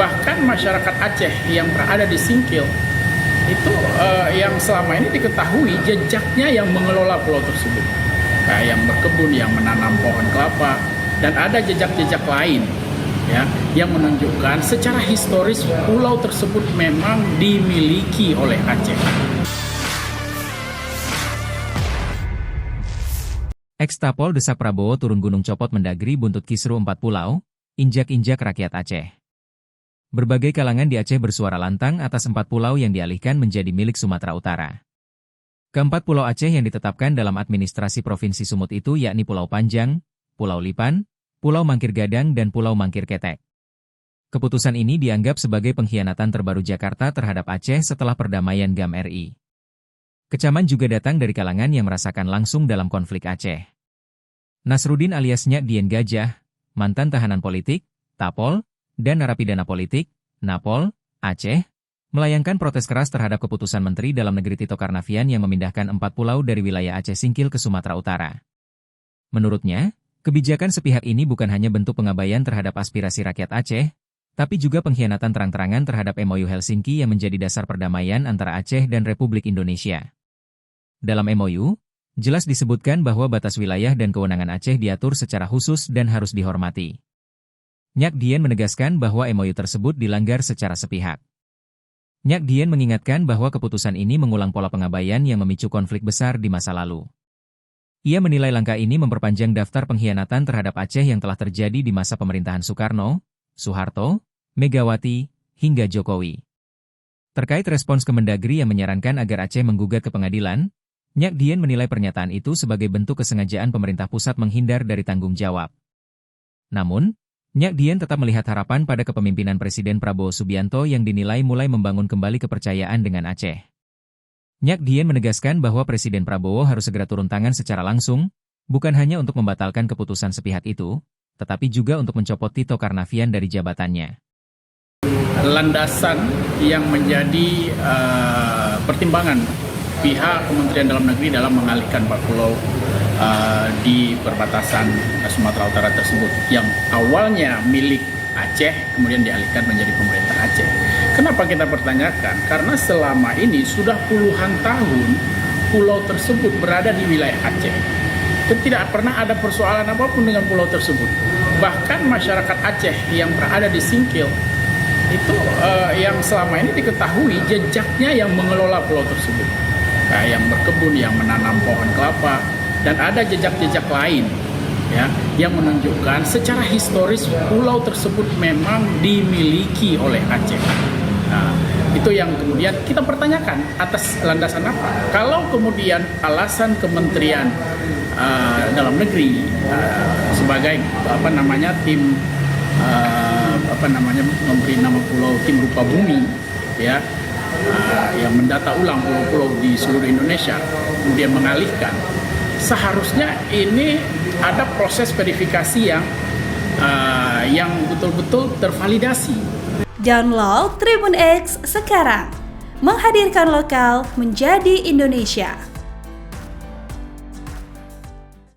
Bahkan masyarakat Aceh yang berada di Singkil itu yang selama ini diketahui jejaknya yang mengelola pulau tersebut, kayak yang berkebun, yang menanam pohon kelapa, dan ada jejak-jejak lain ya yang menunjukkan secara historis pulau tersebut memang dimiliki oleh Aceh. Ex-Tapol desak Prabowo turun Gunung Copot mendagri buntut kisru 4 pulau, injak-injak rakyat Aceh. Berbagai kalangan di Aceh bersuara lantang atas 4 pulau yang dialihkan menjadi milik Sumatera Utara. Keempat pulau Aceh yang ditetapkan dalam administrasi Provinsi Sumut itu yakni Pulau Panjang, Pulau Lipan, Pulau Mangkir Gadang dan Pulau Mangkir Ketek. Keputusan ini dianggap sebagai pengkhianatan terbaru Jakarta terhadap Aceh setelah perdamaian GAM RI. Kecaman juga datang dari kalangan yang merasakan langsung dalam konflik Aceh. Nasruddin alias Nyak Dien Gajah, mantan tahanan politik, Tapol, dan narapidana politik, Napol, Aceh, melayangkan protes keras terhadap keputusan Menteri Dalam Negeri Tito Karnavian yang memindahkan 4 pulau dari wilayah Aceh Singkil ke Sumatera Utara. Menurutnya, kebijakan sepihak ini bukan hanya bentuk pengabaian terhadap aspirasi rakyat Aceh, tapi juga pengkhianatan terang-terangan terhadap MOU Helsinki yang menjadi dasar perdamaian antara Aceh dan Republik Indonesia. Dalam MOU, jelas disebutkan bahwa batas wilayah dan kewenangan Aceh diatur secara khusus dan harus dihormati. Nyak Dien menegaskan bahwa MOU tersebut dilanggar secara sepihak. Nyak Dien mengingatkan bahwa keputusan ini mengulang pola pengabaian yang memicu konflik besar di masa lalu. Ia menilai langkah ini memperpanjang daftar pengkhianatan terhadap Aceh yang telah terjadi di masa pemerintahan Soekarno, Soeharto, Megawati, hingga Jokowi. Terkait respons Kemendagri yang menyarankan agar Aceh menggugat ke pengadilan, Nyak Dien menilai pernyataan itu sebagai bentuk kesengajaan pemerintah pusat menghindar dari tanggung jawab. Namun, Nyak Dien tetap melihat harapan pada kepemimpinan Presiden Prabowo Subianto yang dinilai mulai membangun kembali kepercayaan dengan Aceh. Nyak Dien menegaskan bahwa Presiden Prabowo harus segera turun tangan secara langsung, bukan hanya untuk membatalkan keputusan sepihak itu, tetapi juga untuk mencopot Tito Karnavian dari jabatannya. Landasan yang menjadi pertimbangan pihak Kementerian Dalam Negeri dalam mengalihkan 4 pulau di perbatasan Sumatera Utara tersebut yang awalnya milik Aceh kemudian dialihkan menjadi pemerintah Aceh. Kenapa kita pertanyakan? Karena selama ini sudah puluhan tahun pulau tersebut berada di wilayah Aceh dan tidak pernah ada persoalan apapun dengan pulau tersebut. Bahkan masyarakat Aceh yang berada di Singkil itu yang selama ini diketahui jejaknya yang mengelola pulau tersebut, kayak yang berkebun, yang menanam pohon kelapa, dan ada jejak-jejak lain ya yang menunjukkan secara historis pulau tersebut memang dimiliki oleh Aceh. Nah, itu yang kemudian kita pertanyakan atas landasan apa? Kalau kemudian alasan Kementerian Dalam Negeri sebagai tim memberi nama pulau tim rupa bumi ya yang mendata ulang pulau-pulau di seluruh Indonesia kemudian mengalihkan, seharusnya ini ada proses verifikasi yang betul-betul tervalidasi. Download Tribun X sekarang, menghadirkan lokal menjadi Indonesia.